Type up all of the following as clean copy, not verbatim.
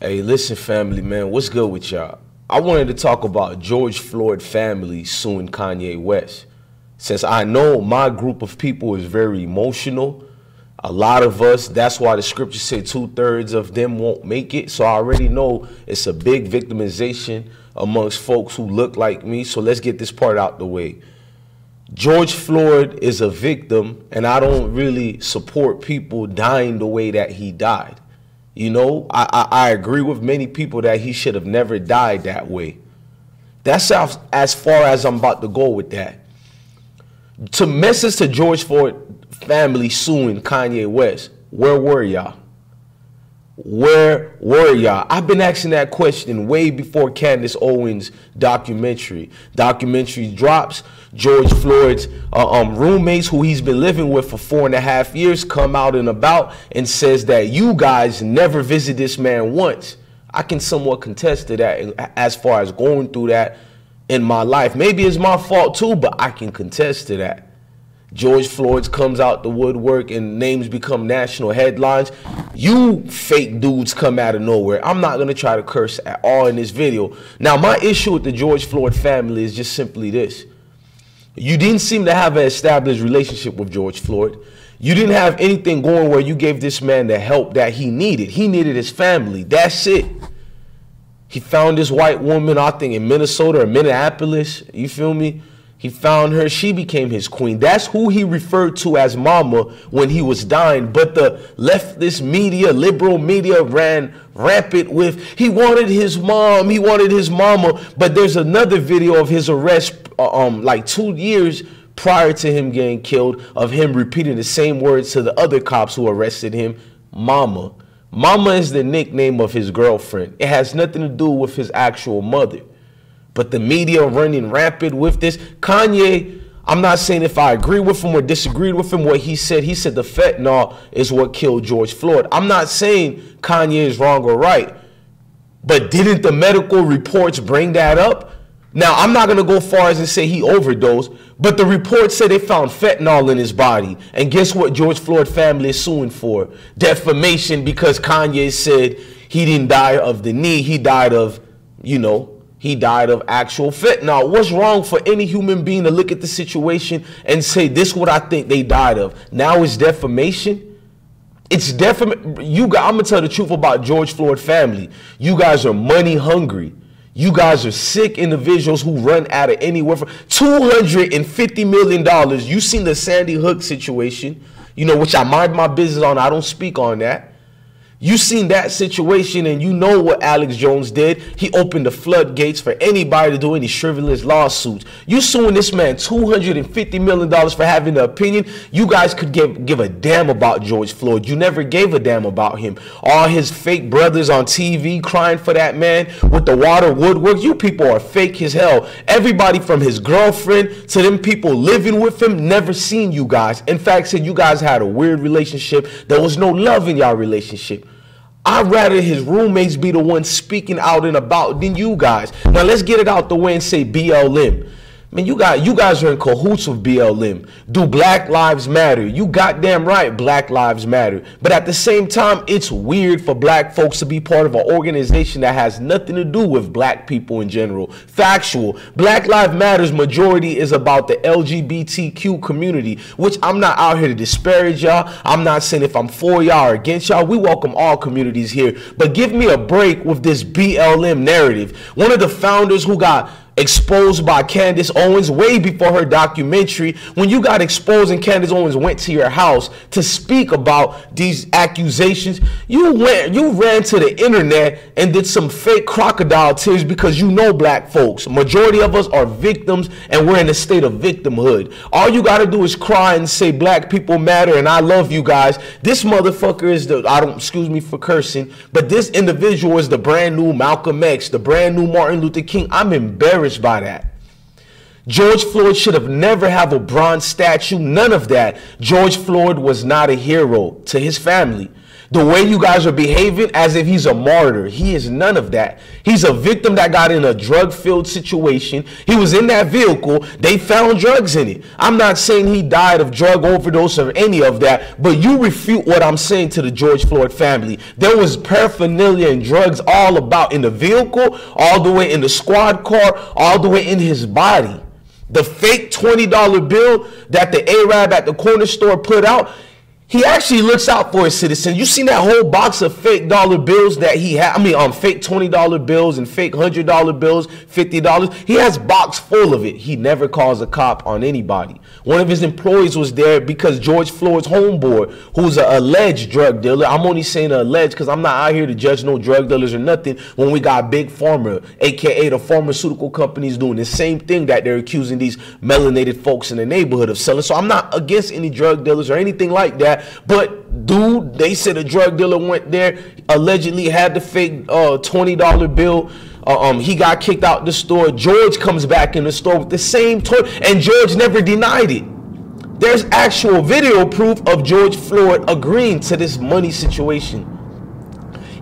Hey, listen, family, man, what's good with y'all? I wanted to talk about George Floyd family suing Kanye West. Since I know my group of people is very emotional, a lot of us, that's why the scriptures say 2/3 of them won't make it. So I already know it's a big victimization amongst folks who look like me. So let's get this part out the way. George Floyd is a victim, and I don't really support people dying the way that he died. You know, I agree with many people that he should have never died that way. That's as far as I'm about to go with that. To message to George Floyd family suing Kanye West, where were y'all? Where were y'all? I've been asking that question way before Candance Owens documentary. Documentary drops. George Floyd's roommates, who he's been living with for 4.5 years, come out and about and says that you guys never visit this man once. I can somewhat contest to that as far as going through that in my life. Maybe it's my fault too, but I can contest to that. George Floyd comes out the woodwork and names become national headlines. You fake dudes come out of nowhere. I'm not going to try to curse at all in this video. Now, my issue with the George Floyd family is just simply this. You didn't seem to have an established relationship with George Floyd. You didn't have anything going where you gave this man the help that he needed. He needed his family. That's it. He found this white woman, I think, in Minnesota or Minneapolis. You feel me? He found her. She became his queen. That's who he referred to as mama when he was dying. But the leftist media, liberal media ran rampant with, he wanted his mom, he wanted his mama. But there's another video of his arrest like 2 years prior to him getting killed, of him repeating the same words to the other cops who arrested him, mama. Mama is the nickname of his girlfriend. It has nothing to do with his actual mother. But the media running rampant with this. Kanye, I'm not saying if I agree with him or disagreed with him, what he said the fentanyl is what killed George Floyd. I'm not saying Kanye is wrong or right, but didn't the medical reports bring that up? Now, I'm not going to go far as and say he overdosed, but the report said they found fentanyl in his body. And guess what George Floyd family is suing for? Defamation, because Kanye said he didn't die of the knee. He died of, you know, he died of actual fentanyl. What's wrong for any human being to look at the situation and say, this is what I think they died of? Now it's defamation? It's defamation. I'm going to tell the truth about George Floyd family. You guys are money hungry. You guys are sick individuals who run out of anywhere from $250 million. You seen the Sandy Hook situation, you know, which I mind my business on. I don't speak on that. You seen that situation, and you know what Alex Jones did. He opened the floodgates for anybody to do any frivolous lawsuits. You suing this man $250 million for having an opinion. You guys could give a damn about George Floyd. You never gave a damn about him. All his fake brothers on TV crying for that man with the water woodwork. You people are fake as hell. Everybody from his girlfriend to them people living with him never seen you guys. In fact, said you guys had a weird relationship. There was no love in y'all relationship. I'd rather his roommates be the ones speaking out and about than you guys. Now let's get it out the way and say BLM. Man, you guys are in cahoots with BLM. Do Black Lives Matter? You goddamn right, Black Lives Matter. But at the same time, it's weird for black folks to be part of an organization that has nothing to do with black people in general. Factual. Black Lives Matter's majority is about the LGBTQ community, which I'm not out here to disparage y'all. I'm not saying if I'm for y'all or against y'all. We welcome all communities here. But give me a break with this BLM narrative. One of the founders who got exposed by Candance Owens way before her documentary. When you got exposed and Candance Owens went to your house to speak about these accusations, you ran to the internet and did some fake crocodile tears because you know black folks. Majority of us are victims and we're in a state of victimhood. All you got to do is cry and say black people matter and I love you guys. This motherfucker is excuse me for cursing, but this individual is the brand new Malcolm X, the brand new Martin Luther King. I'm embarrassed by that. George Floyd should have never have a bronze statue. None of that. George Floyd was not a hero to his family. The way you guys are behaving as if he's a martyr. He is none of that. He's a victim that got in a drug-filled situation. He was in that vehicle. They found drugs in it. I'm not saying he died of drug overdose or any of that, but you refute what I'm saying to the George Floyd family. There was paraphernalia and drugs all about in the vehicle, all the way in the squad car, all the way in his body. The fake $20 bill that the Arab at the corner store put out, he actually looks out for his citizens. You seen that whole box of fake dollar bills that he had? I mean, fake $20 bills and fake $100 bills, $50. He has a box full of it. He never calls a cop on anybody. One of his employees was there because George Floyd's homeboy, who's an alleged drug dealer. I'm only saying alleged because I'm not out here to judge no drug dealers or nothing. When we got Big Pharma, aka the pharmaceutical companies, doing the same thing that they're accusing these melanated folks in the neighborhood of selling. So I'm not against any drug dealers or anything like that. But dude, they said a drug dealer went there, allegedly had the fake $20 bill. He got kicked out the store. George comes back in the store with the same toy, and George never denied it. There's actual video proof of George Floyd agreeing to this money situation.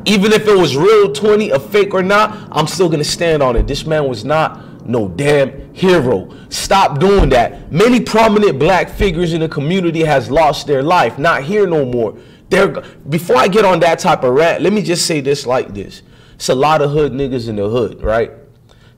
Even if it was real 20, a fake or not, I'm still gonna stand on it. This man was not no damn hero. Stop doing that. Many prominent black figures in the community has lost their life. Not here no more. Before I get on that type of rant, let me just say this like this. It's a lot of hood niggas in the hood, right?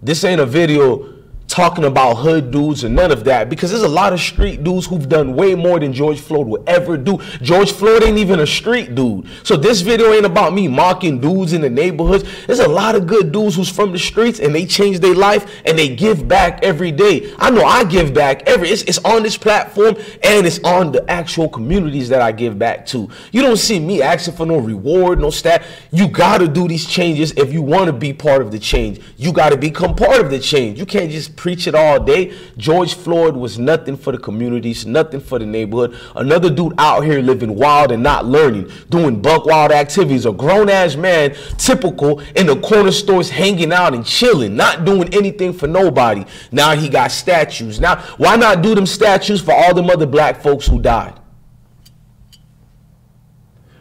This ain't a video talking about hood dudes or none of that, because there's a lot of street dudes who've done way more than George Floyd would ever do. George Floyd ain't even a street dude. So this video ain't about me mocking dudes in the neighborhoods. There's a lot of good dudes who's from the streets and they change their life and they give back every day. I know I give back it's on this platform and it's on the actual communities that I give back to. You don't see me asking for no reward, no stat. You gotta do these changes if you want to be part of the change. You gotta become part of the change. You can't just preach it all day. George Floyd was nothing for the communities, nothing for the neighborhood. Another dude out here living wild and not learning, doing buck wild activities. A grown-ass man, typical, in the corner stores hanging out and chilling, not doing anything for nobody. Now he got statues. Now, why not do them statues for all them other black folks who died?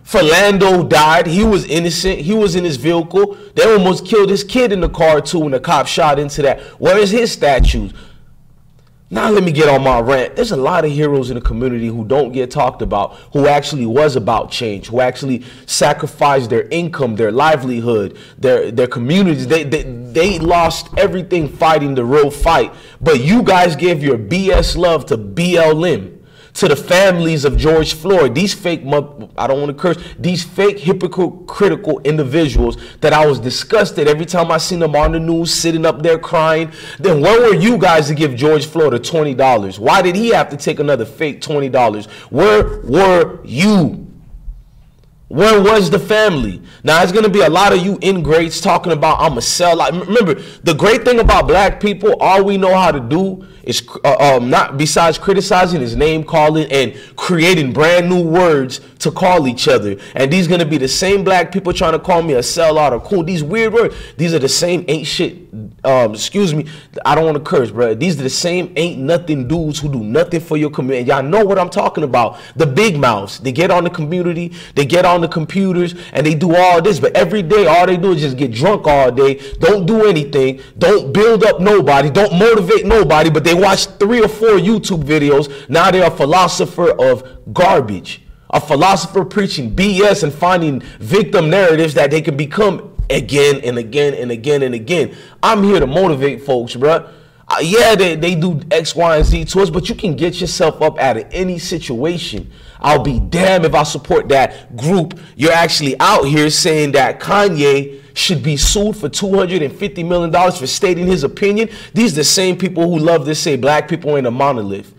Philando died. He was innocent. He was in his vehicle. They almost killed his kid in the car too when the cop shot into that. Where is his statues? Now let me get on my rant. There's a lot of heroes in the community who don't get talked about, who actually was about change, who actually sacrificed their income, their livelihood, their communities. They lost everything fighting the real fight. But you guys gave your BS love to BLM. To the families of George Floyd, these fake, I don't want to curse, these fake hypocritical individuals that I was disgusted every time I seen them on the news sitting up there crying. Then where were you guys to give George Floyd a $20? Why did he have to take another fake $20? Where were you? Where was the family? Now, it's going to be a lot of you ingrates talking about I'm a sellout. Remember, the great thing about black people, all we know how to do is not besides criticizing is name calling and creating brand new words to call each other. And these going to be the same black people trying to call me a sellout or cool. These weird words. These are the same ain't shit. Excuse me. I don't want to curse, bro. These are the same ain't nothing dudes who do nothing for your community. Y'all know what I'm talking about. The big mouths. They get on the community. They get on the computers and they do all this. But every day, all they do is just get drunk all day. Don't do anything. Don't build up nobody. Don't motivate nobody. But they watch 3 or 4 YouTube videos. Now they're a philosopher of garbage. A philosopher preaching BS and finding victim narratives that they can become again and again and again and again. I'm here to motivate folks, bruh. Yeah, they do X, Y, and Z to us, but you can get yourself up out of any situation. I'll be damned if I support that group. You're actually out here saying that Kanye should be sued for $250 million for stating his opinion. These are the same people who love to say black people ain't a monolith.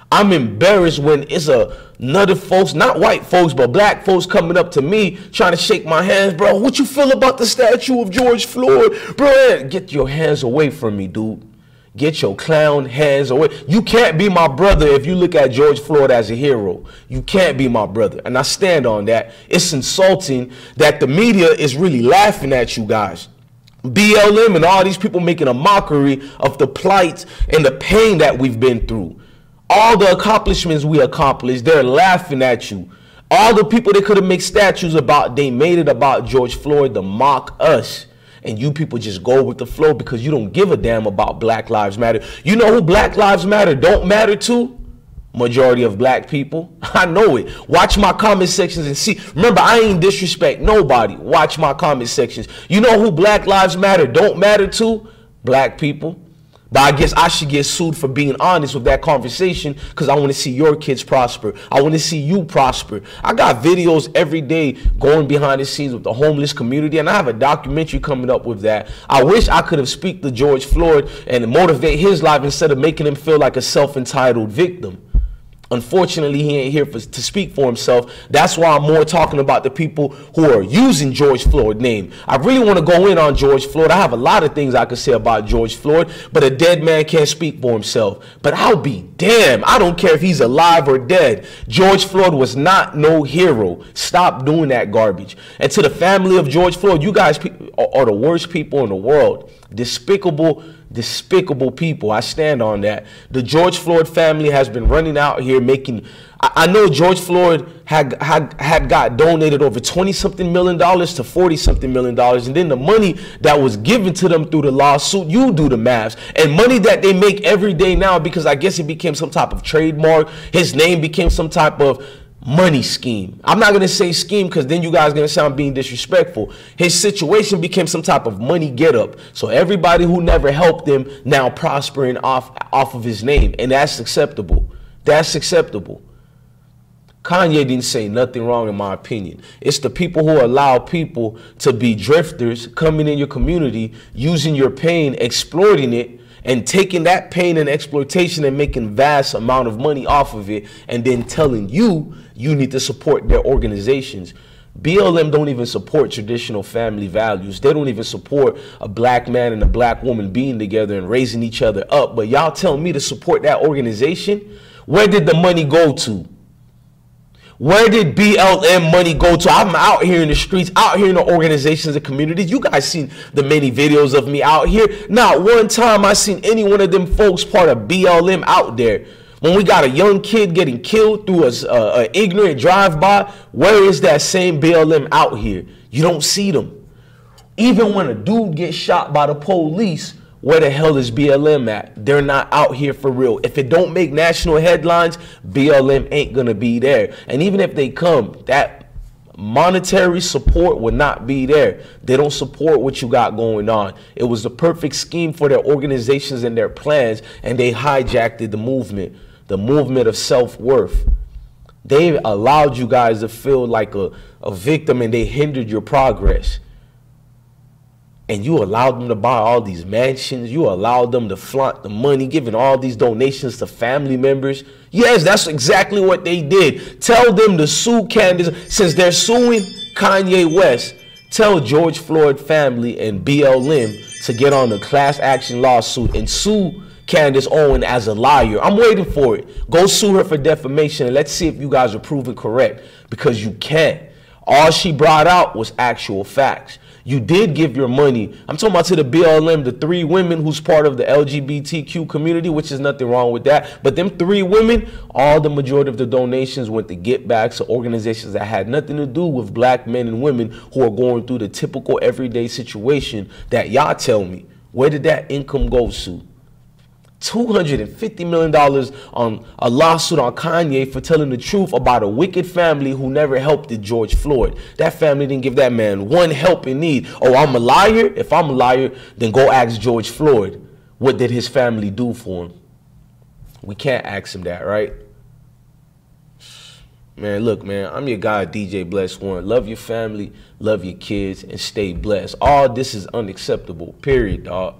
I'm embarrassed when it's another folks, not white folks, but black folks coming up to me trying to shake my hands. Bro, what you feel about the statue of George Floyd? Bro, get your hands away from me, dude. Get your clown hands away. You can't be my brother if you look at George Floyd as a hero. You can't be my brother. And I stand on that. It's insulting that the media is really laughing at you guys. BLM and all these people making a mockery of the plight and the pain that we've been through. All the accomplishments we accomplished, they're laughing at you. All the people they could have made statues about, they made it about George Floyd to mock us. And you people just go with the flow because you don't give a damn about Black Lives Matter. You know who Black Lives Matter don't matter to? Majority of black people. I know it. Watch my comment sections and see. Remember, I ain't disrespect nobody. Watch my comment sections. You know who Black Lives Matter don't matter to? Black people. But I guess I should get sued for being honest with that conversation because I want to see your kids prosper. I want to see you prosper. I got videos every day going behind the scenes with the homeless community, and I have a documentary coming up with that. I wish I could have speak to George Floyd and motivate his life instead of making him feel like a self-entitled victim. Unfortunately, he ain't here to speak for himself. That's why I'm more talking about the people who are using George Floyd's name. I really want to go in on George Floyd. I have a lot of things I could say about George Floyd, but a dead man can't speak for himself. But I'll be damned. I don't care if he's alive or dead. George Floyd was not no hero. Stop doing that garbage. And to the family of George Floyd, you guys are the worst people in the world. Despicable people. I stand on that. The George Floyd family has been running out here making. I know George Floyd had got donated over $20-something million to $40-something million, and then the money that was given to them through the lawsuit, you do the maths, and money that they make every day now because I guess it became some type of trademark. His name became some type of money scheme. I'm not going to say scheme because then you guys are going to sound being disrespectful. His situation became some type of money get up. So everybody who never helped him now prospering off of his name. And that's acceptable. That's acceptable. Kanye didn't say nothing wrong in my opinion. It's the people who allow people to be drifters coming in your community, using your pain, exploiting it, and taking that pain and exploitation and making vast amount of money off of it, and then telling you need to support their organizations. BLM don't even support traditional family values. They don't even support a black man and a black woman being together and raising each other up. But y'all tell me to support that organization? Where did the money go to? Where did BLM money go to? I'm out here in the streets, out here in the organizations and communities. You guys seen the many videos of me out here. Not one time I seen any one of them folks part of BLM out there. When we got a young kid getting killed through a ignorant drive-by, where is that same BLM out here? You don't see them. Even when a dude gets shot by the police, where the hell is BLM at? They're not out here for real. If it don't make national headlines, BLM ain't gonna be there. And even if they come, that monetary support will not be there. They don't support what you got going on. It was the perfect scheme for their organizations and their plans, and they hijacked the movement of self-worth. They allowed you guys to feel like a victim, and they hindered your progress. And you allowed them to buy all these mansions. You allowed them to flaunt the money, giving all these donations to family members. Yes, that's exactly what they did. Tell them to sue Candance. Since they're suing Kanye West, tell George Floyd family and BLM to get on a class action lawsuit and sue Candance Owens as a liar. I'm waiting for it. Go sue her for defamation, and let's see if you guys are proven correct, because you can't. All she brought out was actual facts. You did give your money. I'm talking about to the BLM, the 3 women who's part of the LGBTQ community, which is nothing wrong with that. But them 3 women, all the majority of the donations went to get backs to organizations that had nothing to do with black men and women who are going through the typical everyday situation that y'all tell me. Where did that income go to? $250 million on a lawsuit on Kanye for telling the truth about a wicked family who never helped George Floyd. That family didn't give that man one helping need. Oh, I'm a liar? If I'm a liar, then go ask George Floyd. What did his family do for him? We can't ask him that, right? Man, look, man, I'm your guy, DJ Blessone. Love your family, love your kids, and stay blessed. All this is unacceptable, period, dog.